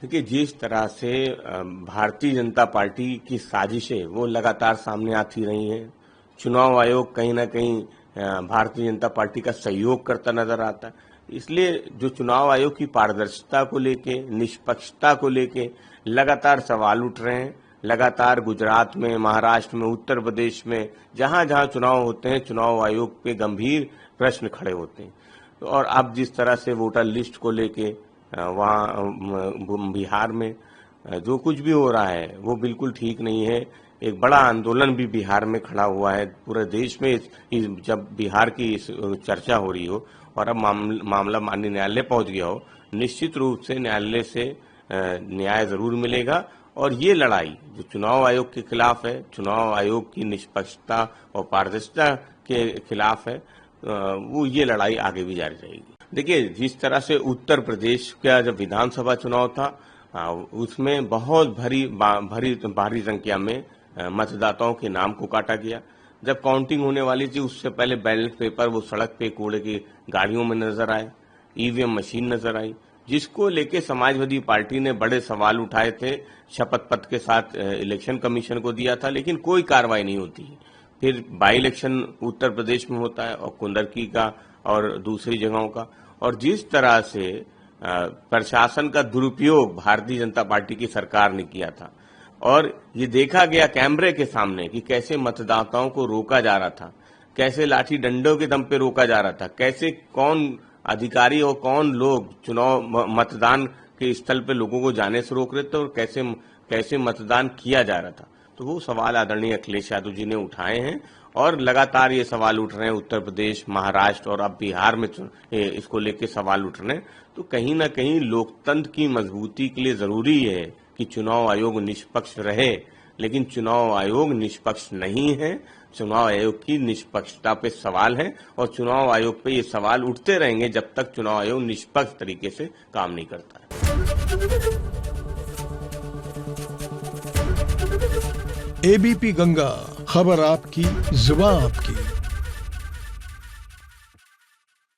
देखिए, जिस तरह से भारतीय जनता पार्टी की साजिशें वो लगातार सामने आती रही हैं, चुनाव आयोग कहीं ना कहीं भारतीय जनता पार्टी का सहयोग करता नजर आता है। इसलिए जो चुनाव आयोग की पारदर्शिता को लेके, निष्पक्षता को लेके लगातार सवाल उठ रहे हैं। लगातार गुजरात में, महाराष्ट्र में, उत्तर प्रदेश में जहां जहां चुनाव होते हैं, चुनाव आयोग पे गंभीर प्रश्न खड़े होते हैं। और अब जिस तरह से वोटर लिस्ट को लेके वहाँ बिहार में जो कुछ भी हो रहा है वो बिल्कुल ठीक नहीं है। एक बड़ा आंदोलन भी बिहार में खड़ा हुआ है। पूरे देश में जब बिहार की इस चर्चा हो रही हो और अब मामला माननीय न्यायालय पहुंच गया हो, निश्चित रूप से न्यायालय से न्याय जरूर मिलेगा। और ये लड़ाई जो चुनाव आयोग के खिलाफ है, चुनाव आयोग की निष्पक्षता और पारदर्शिता के खिलाफ है, वो ये लड़ाई आगे भी जारी रहेगी। देखिए, जिस तरह से उत्तर प्रदेश का जब विधानसभा चुनाव था, उसमें बहुत भारी संख्या में मतदाताओं के नाम को काटा गया। जब काउंटिंग होने वाली थी, उससे पहले बैलेट पेपर वो सड़क पे कूड़े की गाड़ियों में नजर आए, ईवीएम मशीन नजर आई, जिसको लेके समाजवादी पार्टी ने बड़े सवाल उठाए थे। शपथ पत्र के साथ इलेक्शन कमीशन को दिया था, लेकिन कोई कार्रवाई नहीं होती। फिर बाई इलेक्शन उत्तर प्रदेश में होता है और कुंदरकी का और दूसरी जगहों का। और जिस तरह से प्रशासन का दुरुपयोग भारतीय जनता पार्टी की सरकार ने किया था और ये देखा गया कैमरे के सामने कि कैसे मतदाताओं को रोका जा रहा था, कैसे लाठी डंडों के दम पे रोका जा रहा था, कैसे कौन अधिकारी और कौन लोग चुनाव मतदान के स्थल पे लोगों को जाने से रोक रहे थे और कैसे मतदान किया जा रहा था। तो वो सवाल आदरणीय अखिलेश यादव जी ने उठाए हैं और लगातार ये सवाल उठ रहे हैं। उत्तर प्रदेश, महाराष्ट्र और अब बिहार में इसको लेके सवाल उठ रहे हैं। तो कहीं ना कहीं लोकतंत्र की मजबूती के लिए जरूरी है कि चुनाव आयोग निष्पक्ष रहे, लेकिन चुनाव आयोग निष्पक्ष नहीं है। चुनाव आयोग की निष्पक्षता पे सवाल है और चुनाव आयोग पे ये सवाल उठते रहेंगे जब तक चुनाव आयोग निष्पक्ष तरीके से काम नहीं करता है। एबीपी गंगा, खबर आपकी, जुबान आपकी।